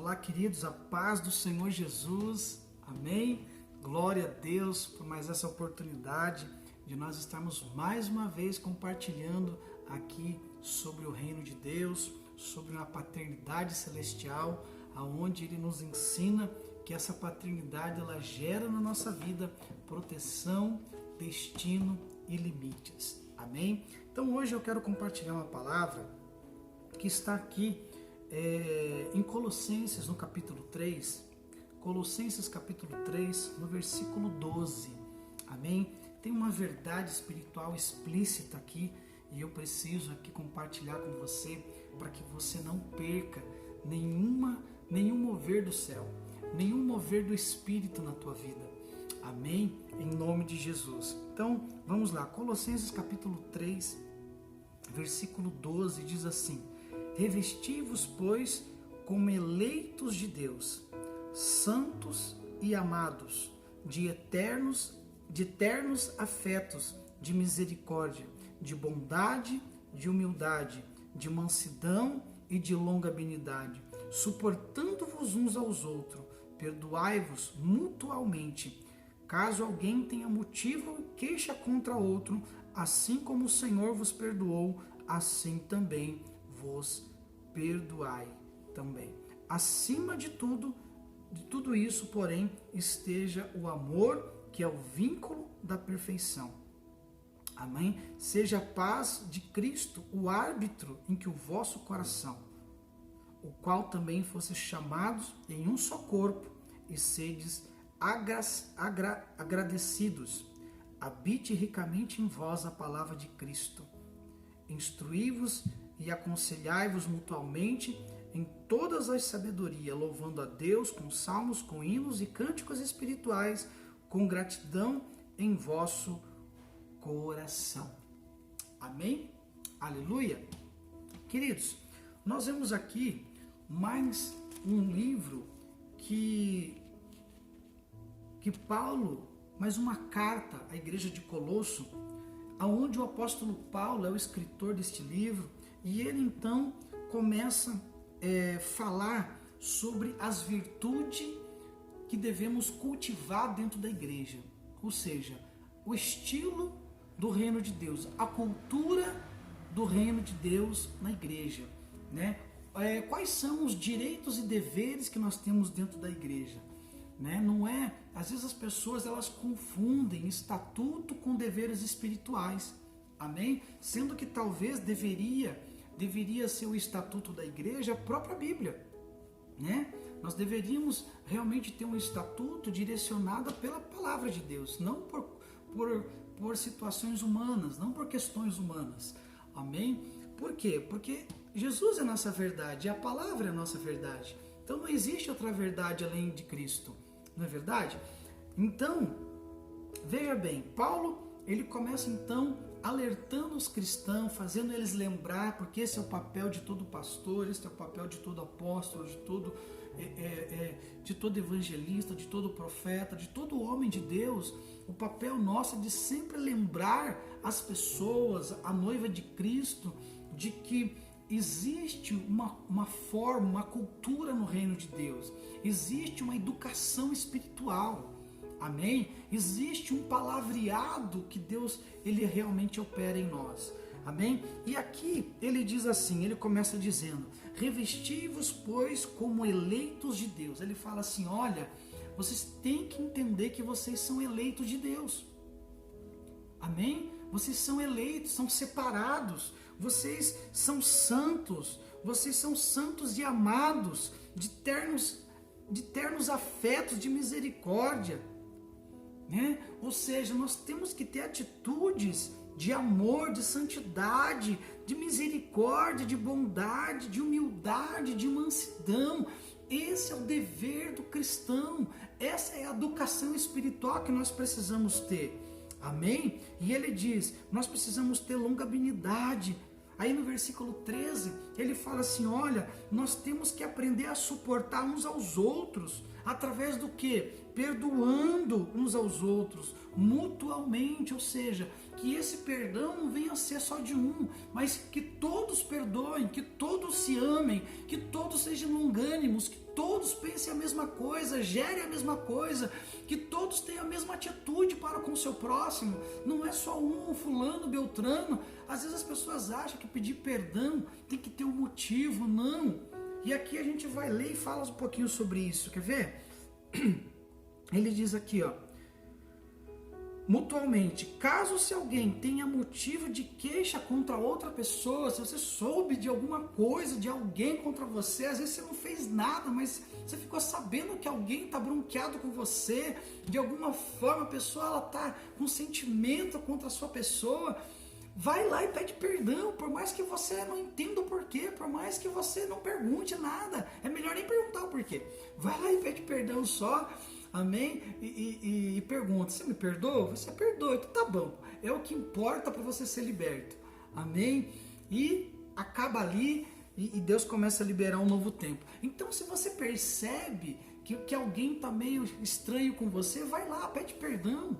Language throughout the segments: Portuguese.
Olá, queridos, a paz do Senhor Jesus, amém? Glória a Deus por mais essa oportunidade de nós estarmos mais uma vez compartilhando aqui sobre o reino de Deus, sobre uma paternidade celestial, aonde Ele nos ensina que essa paternidade ela gera na nossa vida proteção, destino e limites, amém? Então hoje eu quero compartilhar uma palavra que está aqui em Colossenses, no capítulo 3, Colossenses capítulo 3, no versículo 12, amém? Tem uma verdade espiritual explícita aqui e eu preciso aqui compartilhar com você para que você não perca nenhum mover do céu, nenhum mover do Espírito na tua vida, amém? Em nome de Jesus. Então, vamos lá, Colossenses capítulo 3, versículo 12 diz assim: revesti-vos, pois, como eleitos de Deus, santos e amados, de ternos afetos, de misericórdia, de bondade, de humildade, de mansidão e de longanimidade, suportando-vos uns aos outros, perdoai-vos mutualmente, caso alguém tenha motivo ou queixa contra outro, assim como o Senhor vos perdoou, assim também vos perdoai também. Acima de tudo isso, porém, esteja o amor, que é o vínculo da perfeição. Amém? Seja a paz de Cristo o árbitro em que o vosso coração, o qual também fosse chamados em um só corpo, e sedes agradecidos. Habite ricamente em vós a palavra de Cristo. Instruí-vos e aconselhai-vos mutualmente em todas as sabedoria, louvando a Deus com salmos, com hinos e cânticos espirituais, com gratidão em vosso coração. Amém? Aleluia! Queridos, nós vemos aqui mais um livro que Paulo, mais uma carta à igreja de Colosso, aonde o apóstolo Paulo é o escritor deste livro, e ele então começa a falar sobre as virtudes que devemos cultivar dentro da igreja, ou seja, o estilo do reino de Deus, a cultura do reino de Deus na igreja, né? Quais são os direitos e deveres que nós temos dentro da igreja, né? Não é, às vezes as pessoas elas confundem estatuto com deveres espirituais, amém? Sendo que talvez deveria ser o estatuto da igreja a própria Bíblia, né? Nós deveríamos realmente ter um estatuto direcionado pela palavra de Deus, não por situações humanas, não por questões humanas, amém? Por quê? Porque Jesus é a nossa verdade, a palavra é a nossa verdade, então não existe outra verdade além de Cristo, não é verdade? Então, veja bem, Paulo, ele começa então alertando os cristãos, fazendo eles lembrar, porque esse é o papel de todo pastor, esse é o papel de todo apóstolo, de todo evangelista, de todo profeta, de todo homem de Deus. O papel nosso é de sempre lembrar as pessoas, a noiva de Cristo, de que existe uma forma, uma cultura no reino de Deus, existe uma educação espiritual, amém? Existe um palavreado que Deus ele realmente opera em nós, amém? E aqui ele diz assim, ele começa dizendo, revesti-vos, pois, como eleitos de Deus. Ele fala assim, olha, vocês têm que entender que vocês são eleitos de Deus, amém? Vocês são eleitos, são separados, vocês são santos e amados, de ternos afetos, de misericórdia, né? Ou seja, nós temos que ter atitudes de amor, de santidade, de misericórdia, de bondade, de humildade, de mansidão. Esse é o dever do cristão, essa é a educação espiritual que nós precisamos ter. Amém? E ele diz, nós precisamos ter longanimidade. Aí no versículo 13, ele fala assim, olha, nós temos que aprender a suportar uns aos outros, através do quê? Perdoando uns aos outros, mutualmente, ou seja, que esse perdão não venha a ser só de um, mas que todos todos perdoem, que todos se amem, que todos sejam longânimos, que todos pensem a mesma coisa, gerem a mesma coisa, que todos tenham a mesma atitude para com o seu próximo. Não é só um fulano, beltrano. Às vezes as pessoas acham que pedir perdão tem que ter um motivo, não. E aqui a gente vai ler e fala um pouquinho sobre isso, quer ver? Ele diz aqui, ó, mutualmente, caso se alguém tenha motivo de queixa contra outra pessoa, se você soube de alguma coisa, de alguém contra você, às vezes você não fez nada, mas você ficou sabendo que alguém está bronqueado com você, de alguma forma a pessoa está com sentimento contra a sua pessoa, vai lá e pede perdão, por mais que você não entenda o porquê, por mais que você não pergunte nada, é melhor nem perguntar o porquê, vai lá e pede perdão só, amém? E pergunta, você me perdoa? Você perdoa, então tá bom, é o que importa para você ser liberto, amém? E acaba ali e Deus começa a liberar um novo tempo. Então se você percebe que alguém está meio estranho com você, vai lá, pede perdão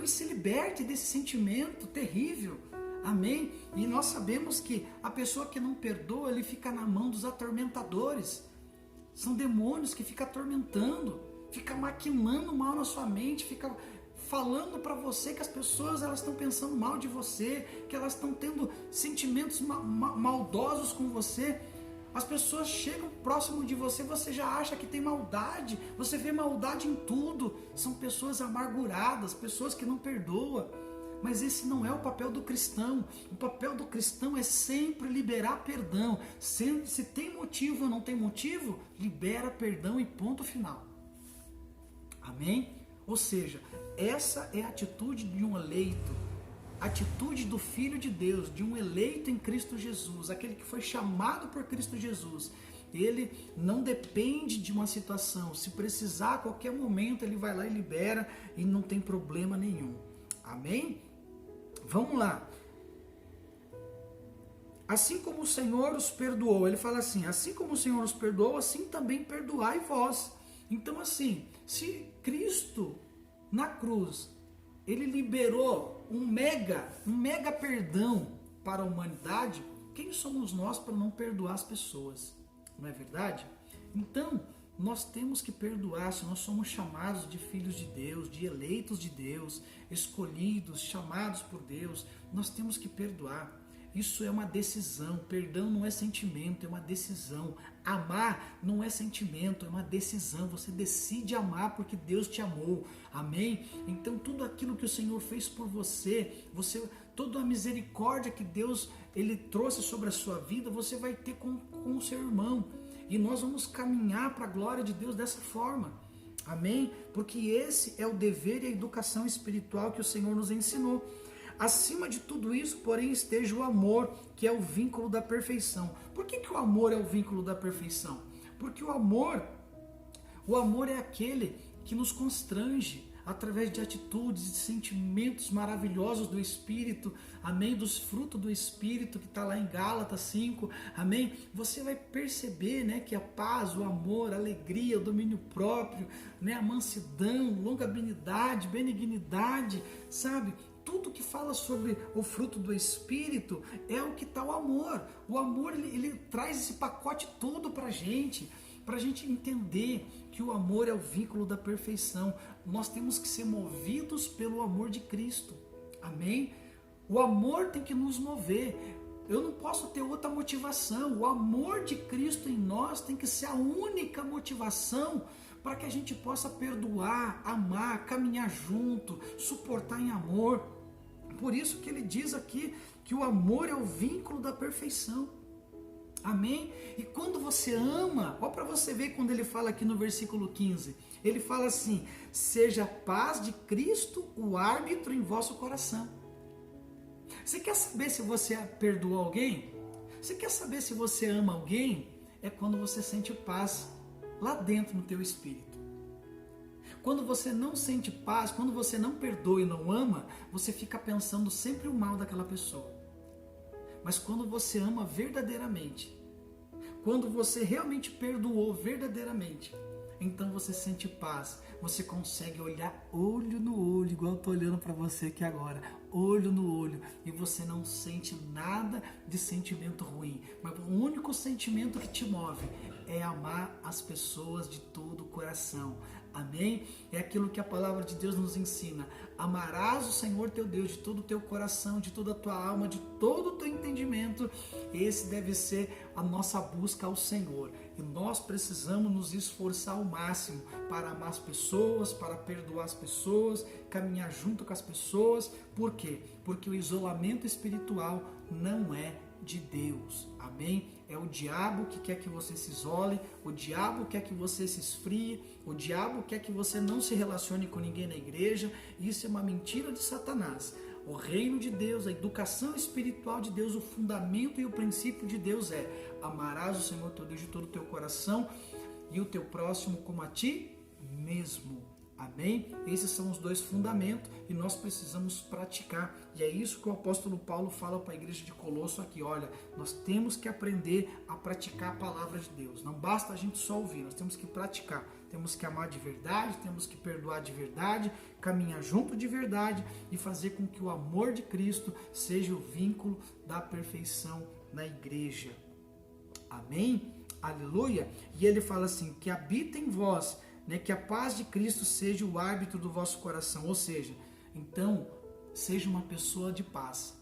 e se liberte desse sentimento terrível, amém? E nós sabemos que a pessoa que não perdoa, ele fica na mão dos atormentadores, são demônios que ficam atormentando, ficam maquinando mal na sua mente, ficam falando para você que as pessoas elas estão pensando mal de você, que elas estão tendo sentimentos maldosos com você. As pessoas chegam próximo de você, você já acha que tem maldade, você vê maldade em tudo. São pessoas amarguradas, pessoas que não perdoam. Mas esse não é o papel do cristão. O papel do cristão é sempre liberar perdão. Se tem motivo ou não tem motivo, libera perdão e ponto final. Amém? Ou seja, essa é a atitude de um eleito. Atitude do Filho de Deus, de um eleito em Cristo Jesus, aquele que foi chamado por Cristo Jesus. Ele não depende de uma situação, se precisar a qualquer momento ele vai lá e libera e não tem problema nenhum. Amém? Vamos lá. Assim como o Senhor os perdoou, ele fala assim, assim como o Senhor os perdoou, assim também perdoai vós. Então assim, se Cristo na cruz, ele liberou um mega perdão para a humanidade, quem somos nós para não perdoar as pessoas? Não é verdade? Então, nós temos que perdoar, se nós somos chamados de filhos de Deus, de eleitos de Deus, escolhidos, chamados por Deus, nós temos que perdoar. Isso é uma decisão, perdão não é sentimento, é uma decisão. Amar não é sentimento, é uma decisão. Você decide amar porque Deus te amou, amém? Então tudo aquilo que o Senhor fez por você, toda a misericórdia que Deus ele trouxe sobre a sua vida, você vai ter com o seu irmão. E nós vamos caminhar para a glória de Deus dessa forma, amém? Porque esse é o dever e a educação espiritual que o Senhor nos ensinou. Acima de tudo isso, porém, esteja o amor, que é o vínculo da perfeição. Por que o amor é o vínculo da perfeição? Porque o amor é aquele que nos constrange através de atitudes, de sentimentos maravilhosos do Espírito, amém? Dos frutos do Espírito que está lá em Gálatas 5, amém? Você vai perceber, né, que a paz, o amor, a alegria, o domínio próprio, né, a mansidão, longanimidade, benignidade, sabe? Tudo que fala sobre o fruto do Espírito é o que está o amor. O amor ele traz esse pacote todo para a gente entender que o amor é o vínculo da perfeição. Nós temos que ser movidos pelo amor de Cristo. Amém? O amor tem que nos mover. Eu não posso ter outra motivação. O amor de Cristo em nós tem que ser a única motivação para que a gente possa perdoar, amar, caminhar junto, suportar em amor. Por isso que ele diz aqui que o amor é o vínculo da perfeição. Amém? E quando você ama, olha para você ver quando ele fala aqui no versículo 15, ele fala assim, seja a paz de Cristo o árbitro em vosso coração. Você quer saber se você perdoou alguém? Você quer saber se você ama alguém? É quando você sente paz lá dentro no teu espírito. Quando você não sente paz, quando você não perdoa e não ama, você fica pensando sempre o mal daquela pessoa. Mas quando você ama verdadeiramente, quando você realmente perdoou verdadeiramente, então você sente paz. Você consegue olhar olho no olho, igual eu estou olhando para você aqui agora, olho no olho, e você não sente nada de sentimento ruim. Mas o único sentimento que te move é amar as pessoas de todo o coração. Amém? É aquilo que a palavra de Deus nos ensina. Amarás o Senhor teu Deus de todo o teu coração, de toda a tua alma, de todo o teu entendimento. Esse deve ser a nossa busca ao Senhor. E nós precisamos nos esforçar ao máximo para amar as pessoas, para perdoar as pessoas, caminhar junto com as pessoas. Por quê? Porque o isolamento espiritual não é de Deus. Amém? É o diabo que quer que você se isole, o diabo quer que você se esfrie, o diabo quer que você não se relacione com ninguém na igreja. Isso é uma mentira de Satanás. O reino de Deus, a educação espiritual de Deus, o fundamento e o princípio de Deus é: amarás o Senhor teu Deus de todo o teu coração e o teu próximo como a ti mesmo. Amém? Esses são os dois fundamentos e nós precisamos praticar. E é isso que o apóstolo Paulo fala para a igreja de Colosso aqui. Olha, nós temos que aprender a praticar a palavra de Deus. Não basta a gente só ouvir, nós temos que praticar. Temos que amar de verdade, temos que perdoar de verdade, caminhar junto de verdade e fazer com que o amor de Cristo seja o vínculo da perfeição na igreja. Amém? Aleluia! E ele fala assim, que habita em vós, né, que a paz de Cristo seja o árbitro do vosso coração. Ou seja, então, seja uma pessoa de paz.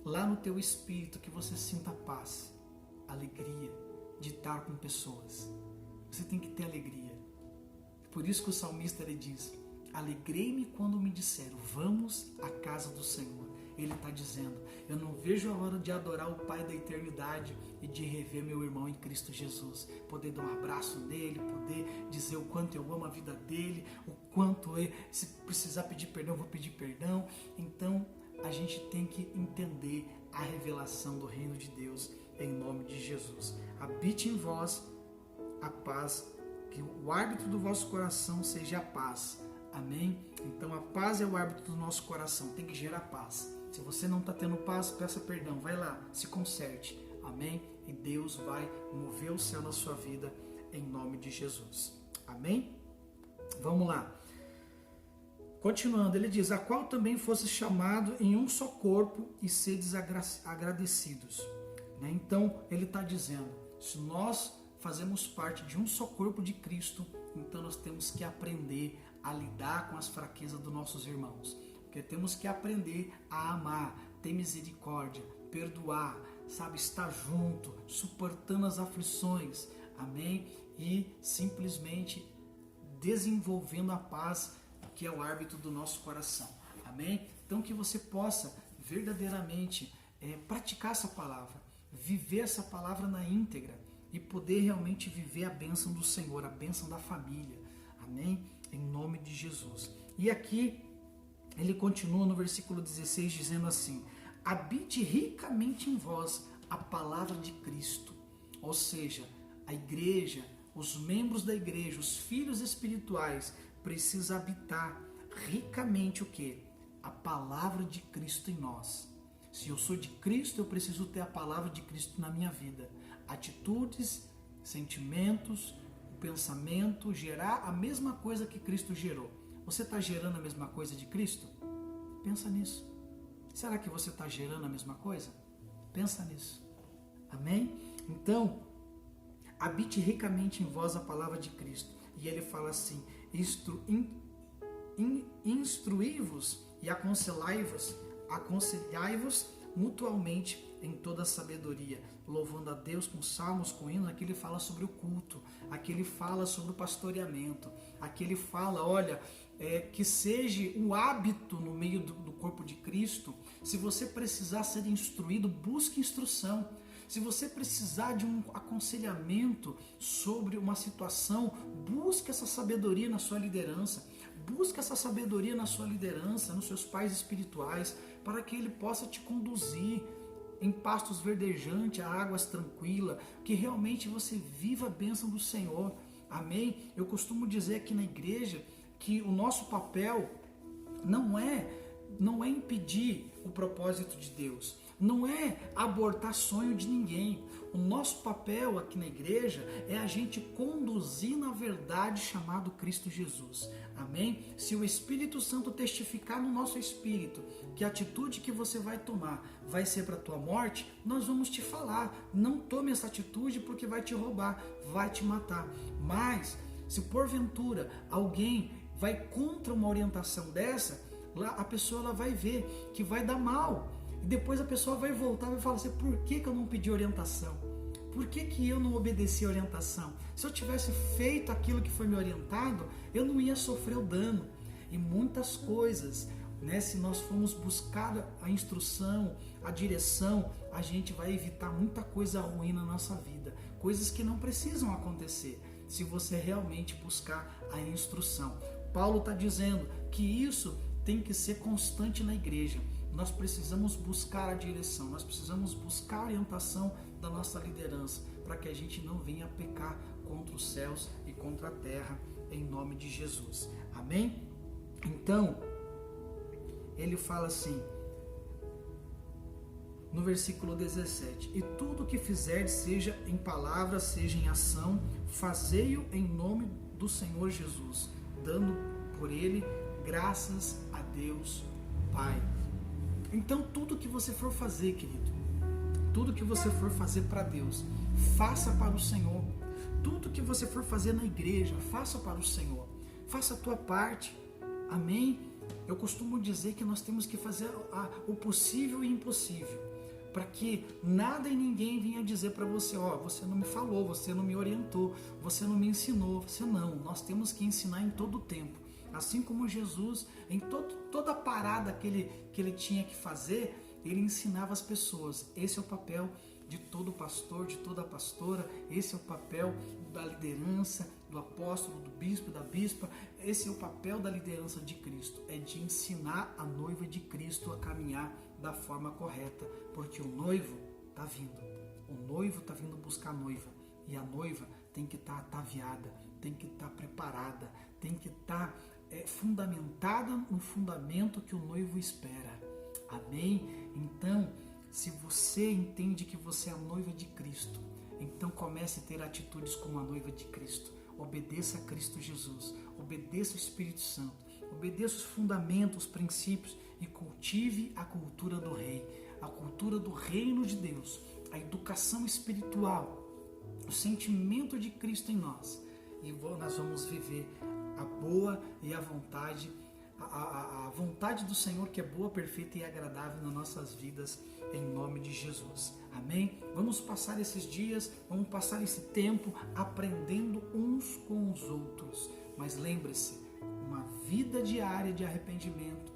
Lá no teu espírito, que você sinta paz, alegria de estar com pessoas. Você tem que ter alegria. Por isso que o salmista ele diz: alegrei-me quando me disseram, vamos à casa do Senhor. Ele está dizendo, eu não vejo a hora de adorar o Pai da eternidade e de rever meu irmão em Cristo Jesus. Poder dar um abraço nele, poder dizer o quanto eu amo a vida dele, o quanto se precisar pedir perdão, eu vou pedir perdão. Então, a gente tem que entender a revelação do reino de Deus em nome de Jesus. Habite em vós a paz, que o árbitro do vosso coração seja a paz. Amém? Então, a paz é o árbitro do nosso coração, tem que gerar paz. Se você não está tendo paz, peça perdão, vai lá, se conserte. Amém? E Deus vai mover o céu na sua vida em nome de Jesus. Amém? Vamos lá. Continuando, ele diz, a qual também fosse chamado em um só corpo e sedes agradecidos. Né? Então, ele está dizendo, se nós fazemos parte de um só corpo de Cristo, então nós temos que aprender a lidar com as fraquezas dos nossos irmãos. Porque temos que aprender a amar, ter misericórdia, perdoar, sabe, estar junto, suportando as aflições, amém? E simplesmente desenvolvendo a paz, que é o árbitro do nosso coração, amém? Então que você possa verdadeiramente praticar essa palavra, viver essa palavra na íntegra e poder realmente viver a bênção do Senhor, a bênção da família, amém? Em nome de Jesus. E aqui ele continua no versículo 16 dizendo assim, habite ricamente em vós a palavra de Cristo. Ou seja, a igreja, os membros da igreja, os filhos espirituais precisam habitar ricamente o quê? A palavra de Cristo em nós. Se eu sou de Cristo, eu preciso ter a palavra de Cristo na minha vida. Atitudes, sentimentos, pensamento, gerar a mesma coisa que Cristo gerou. Você está gerando a mesma coisa de Cristo? Pensa nisso. Será que você está gerando a mesma coisa? Pensa nisso. Amém? Então, habite ricamente em vós a palavra de Cristo. E ele fala assim, instruí-vos e aconselhai-vos mutualmente em toda a sabedoria, louvando a Deus com salmos, com hinos. Aqui ele fala sobre o culto, aqui ele fala sobre o pastoreamento, aqui ele fala, olha, que seja um hábito no meio do corpo de Cristo. Se você precisar ser instruído, busque instrução. Se você precisar de um aconselhamento sobre uma situação, busque essa sabedoria na sua liderança. Busque essa sabedoria na sua liderança, nos seus pais espirituais, para que ele possa te conduzir em pastos verdejantes, a águas tranquilas, que realmente você viva a bênção do Senhor. Amém? Eu costumo dizer aqui na igreja que o nosso papel não é impedir o propósito de Deus. não é abortar sonho de ninguém. O nosso papel aqui na igreja é a gente conduzir na verdade chamado Cristo Jesus. Amém? Se o Espírito Santo testificar no nosso espírito que a atitude que você vai tomar vai ser para a tua morte, nós vamos te falar. Não tome essa atitude porque vai te roubar, vai te matar. Mas, se porventura alguém vai contra uma orientação dessa, a pessoa ela vai ver que vai dar mal. E depois a pessoa vai voltar e vai falar assim, por que eu não pedi orientação? Por que eu não obedeci a orientação? Se eu tivesse feito aquilo que foi me orientado, eu não ia sofrer o dano. E muitas coisas, né, se nós formos buscar a instrução, a direção, a gente vai evitar muita coisa ruim na nossa vida. Coisas que não precisam acontecer, se você realmente buscar a instrução. Paulo está dizendo que isso tem que ser constante na igreja. Nós precisamos buscar a direção, nós precisamos buscar a orientação da nossa liderança, para que a gente não venha pecar contra os céus e contra a terra, em nome de Jesus. Amém? Então, ele fala assim, no versículo 17, e tudo que fizerdes, seja em palavra, seja em ação, fazei-o em nome do Senhor Jesus, dando por ele graças a Deus Pai. Então, tudo que você for fazer, querido, tudo que você for fazer para Deus, faça para o Senhor. Tudo que você for fazer na igreja, faça para o Senhor. Faça a tua parte. Amém? Eu costumo dizer que nós temos que fazer o possível e impossível, para que nada e ninguém venha dizer para você, você não me falou, você não me orientou, você não me ensinou. Você não, nós temos que ensinar em todo o tempo. Assim como Jesus, em toda a parada que ele tinha que fazer, ele ensinava as pessoas. Esse é o papel de todo pastor, de toda pastora. Esse é o papel da liderança, do apóstolo, do bispo, da bispa. Esse é o papel da liderança de Cristo, é de ensinar a noiva de Cristo a caminhar da forma correta, porque o noivo está vindo. O noivo está vindo buscar a noiva, e a noiva tem que estar ataviada, tem que estar preparada, tem que estar fundamentada no fundamento que o noivo espera. Amém? Então, se você entende que você é a noiva de Cristo, então comece a ter atitudes como a noiva de Cristo. Obedeça a Cristo Jesus, obedeça o Espírito Santo, obedeça os fundamentos, os princípios e cultive a cultura do rei, a cultura do reino de Deus, a educação espiritual, o sentimento de Cristo em nós. E nós vamos viver a boa e a vontade do Senhor, que é boa, perfeita e agradável nas nossas vidas, em nome de Jesus. Amém? Vamos passar esses dias, vamos passar esse tempo aprendendo uns com os outros. Mas lembre-se, uma vida diária de arrependimento,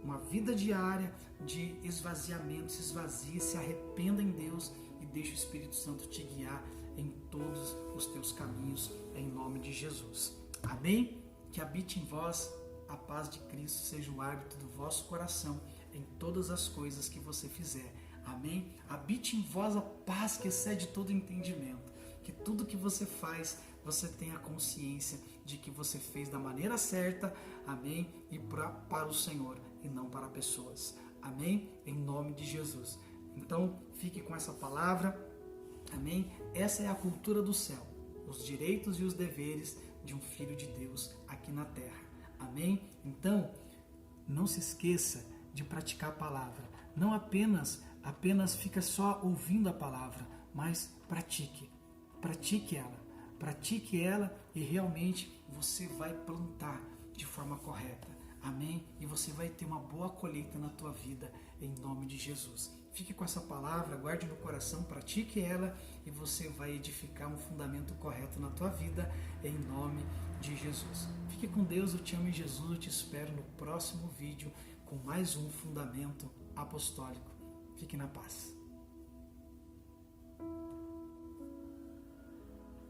uma vida diária de esvaziamento. Se esvazie, se arrependa em Deus e deixe o Espírito Santo te guiar em todos os teus caminhos, em nome de Jesus. Amém? Que habite em vós a paz de Cristo, seja o árbitro do vosso coração em todas as coisas que você fizer. Amém? Habite em vós a paz que excede todo entendimento. Que tudo que você faz, você tenha consciência de que você fez da maneira certa. Amém? E para o Senhor e não para pessoas. Amém? Em nome de Jesus. Então, fique com essa palavra. Amém? Essa é a cultura do céu. Os direitos e os deveres de um filho de Deus aqui na terra. Amém? Então, não se esqueça de praticar a palavra. Não apenas fica só ouvindo a palavra, mas pratique. Pratique ela e realmente você vai plantar de forma correta. Amém? E você vai ter uma boa colheita na tua vida, em nome de Jesus. Fique com essa palavra, guarde no coração, pratique ela e você vai edificar um fundamento correto na tua vida, em nome de Jesus. Fique com Deus, eu te amo em Jesus, eu te espero no próximo vídeo com mais um fundamento apostólico. Fique na paz.